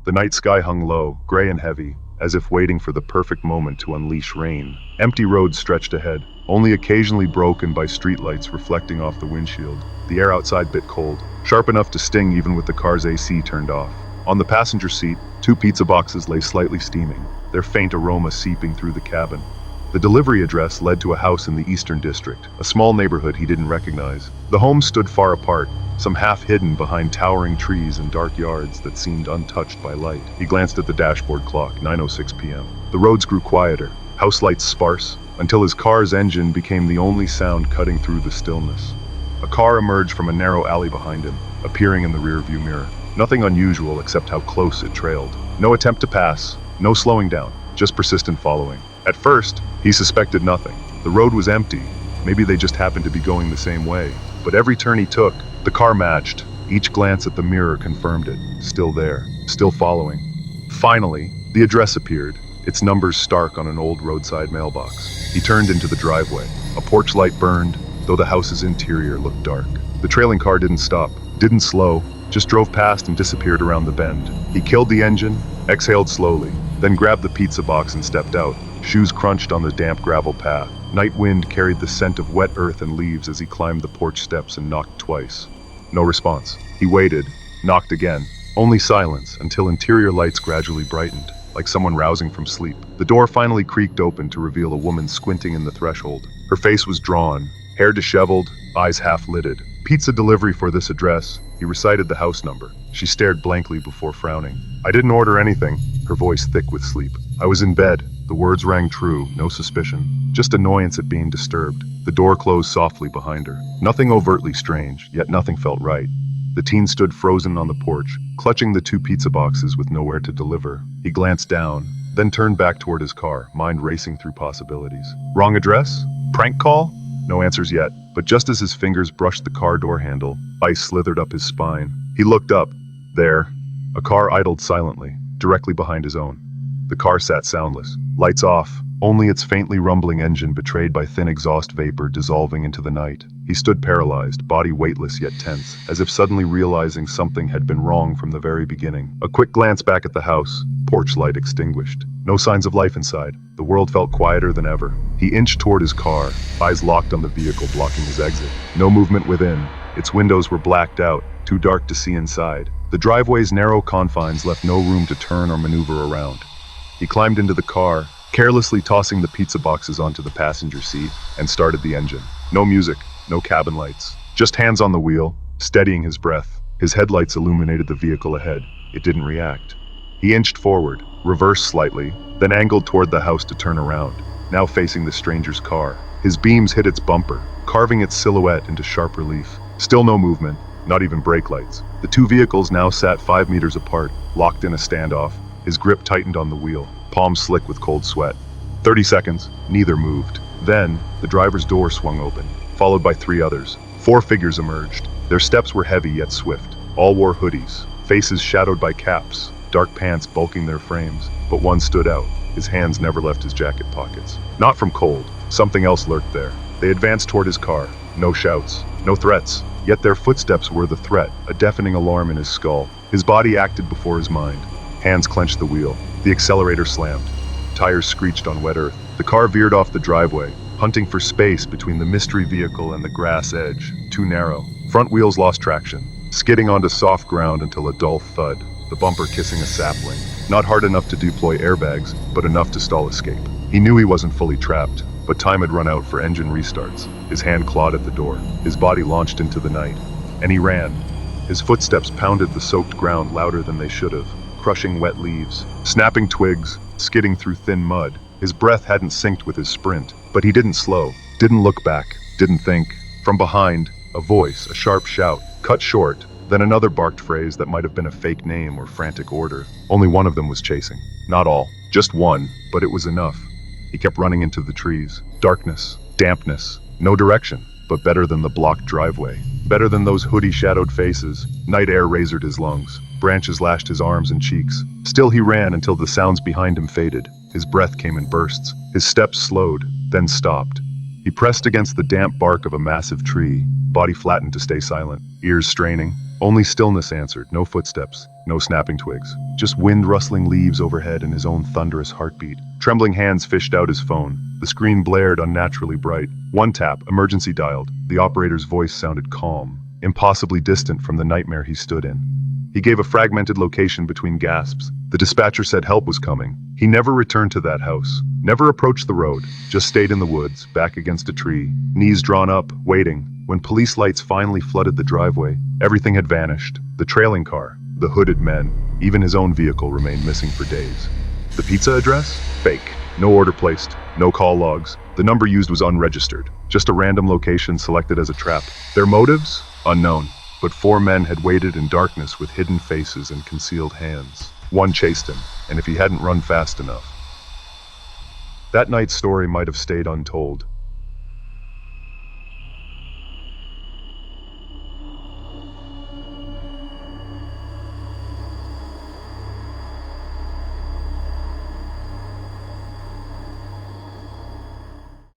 The night sky hung low, gray and heavy, as if waiting for the perfect moment to unleash rain. Empty roads stretched ahead, only occasionally broken by streetlights reflecting off the windshield. The air outside bit cold, sharp enough to sting even with the car's AC turned off. On the passenger seat, 2 pizza boxes lay slightly steaming, their faint aroma seeping through the cabin. The delivery address led to a house in the Eastern District, a small neighborhood he didn't recognize. The homes stood far apart, some half hidden behind towering trees and dark yards that seemed untouched by light. He glanced at the dashboard clock, 9:06 p.m. The roads grew quieter, house lights sparse, until his car's engine became the only sound cutting through the stillness. A car emerged from a narrow alley behind him, appearing in the rearview mirror. Nothing unusual except how close it trailed. No attempt to pass, no slowing down, just persistent following. At first, he suspected nothing. The road was empty. Maybe they just happened to be going the same way. But every turn he took, the car matched. Each glance at the mirror confirmed it. Still there, still following. Finally, the address appeared, its numbers stark on an old roadside mailbox. He turned into the driveway. A porch light burned, though the house's interior looked dark. The trailing car didn't stop, didn't slow, just drove past and disappeared around the bend. He killed the engine, exhaled slowly, then grabbed the pizza box and stepped out. Shoes crunched on the damp gravel path. Night wind carried the scent of wet earth and leaves as he climbed the porch steps and knocked twice. No response. He waited, knocked again. Only silence, until interior lights gradually brightened, like someone rousing from sleep. The door finally creaked open to reveal a woman squinting in the threshold. Her face was drawn, hair disheveled, eyes half-lidded. Pizza delivery for this address. He recited the house number. She stared blankly before frowning. I didn't order anything, her voice thick with sleep. I was in bed. The words rang true, no suspicion. Just annoyance at being disturbed. The door closed softly behind her. Nothing overtly strange, yet nothing felt right. The teen stood frozen on the porch, clutching the 2 pizza boxes with nowhere to deliver. He glanced down, then turned back toward his car, mind racing through possibilities. Wrong address? Prank call? No answers yet, but just as his fingers brushed the car door handle, ice slithered up his spine. He looked up. There, a car idled silently, directly behind his own. The car sat soundless, lights off, only its faintly rumbling engine betrayed by thin exhaust vapor dissolving into the night. He stood paralyzed, body weightless yet tense, as if suddenly realizing something had been wrong from the very beginning. A quick glance back at the house, porch light extinguished. No signs of life inside. The world felt quieter than ever. He inched toward his car, eyes locked on the vehicle blocking his exit. No movement within. Its windows were blacked out, too dark to see inside. The driveway's narrow confines left no room to turn or maneuver around. He climbed into the car, carelessly tossing the pizza boxes onto the passenger seat, and started the engine. No music, no cabin lights. Just hands on the wheel, steadying his breath. His headlights illuminated the vehicle ahead. It didn't react. He inched forward, reversed slightly, then angled toward the house to turn around, now facing the stranger's car. His beams hit its bumper, carving its silhouette into sharp relief. Still no movement, not even brake lights. The 2 vehicles now sat 5 meters apart, locked in a standoff. His grip tightened on the wheel, palms slick with cold sweat. 30 seconds, neither moved. Then, the driver's door swung open, followed by 3 others. 4 figures emerged. Their steps were heavy yet swift. All wore hoodies, faces shadowed by caps, dark pants bulking their frames. But one stood out. His hands never left his jacket pockets. Not from cold. Something else lurked there. They advanced toward his car. No shouts, no threats. Yet their footsteps were the threat, a deafening alarm in his skull. His body acted before his mind. Hands clenched the wheel. The accelerator slammed. Tires screeched on wet earth. The car veered off the driveway, hunting for space between the mystery vehicle and the grass edge. Too narrow. Front wheels lost traction, skidding onto soft ground until a dull thud, the bumper kissing a sapling. Not hard enough to deploy airbags, but enough to stall escape. He knew he wasn't fully trapped, but time had run out for engine restarts. His hand clawed at the door. His body launched into the night. And he ran. His footsteps pounded the soaked ground louder than they should have, crushing wet leaves, snapping twigs, skidding through thin mud. His breath hadn't synced with his sprint, but he didn't slow, didn't look back, didn't think. From behind, a voice, a sharp shout, cut short, then another barked phrase that might have been a fake name or frantic order. Only one of them was chasing. Not all, just one, but it was enough. He kept running into the trees. Darkness, dampness, no direction, but better than the blocked driveway. Better than those hoodie-shadowed faces. Night air razored his lungs. Branches lashed his arms and cheeks. Still he ran until the sounds behind him faded. His breath came in bursts. His steps slowed, then stopped. He pressed against the damp bark of a massive tree, body flattened to stay silent, ears straining. Only stillness answered, no footsteps, no snapping twigs. Just wind rustling leaves overhead and his own thunderous heartbeat. Trembling hands fished out his phone. The screen blared unnaturally bright. One tap, emergency dialed. The operator's voice sounded calm, impossibly distant from the nightmare he stood in. He gave a fragmented location between gasps. The dispatcher said help was coming. He never returned to that house, never approached the road, just stayed in the woods, back against a tree, knees drawn up, waiting. When police lights finally flooded the driveway, everything had vanished. The trailing car, the hooded men, even his own vehicle remained missing for days. The pizza address? Fake. No order placed, no call logs. The number used was unregistered, just a random location selected as a trap. Their motives? Unknown. But 4 men had waited in darkness with hidden faces and concealed hands. One chased him, and if he hadn't run fast enough. That night's story might have stayed untold,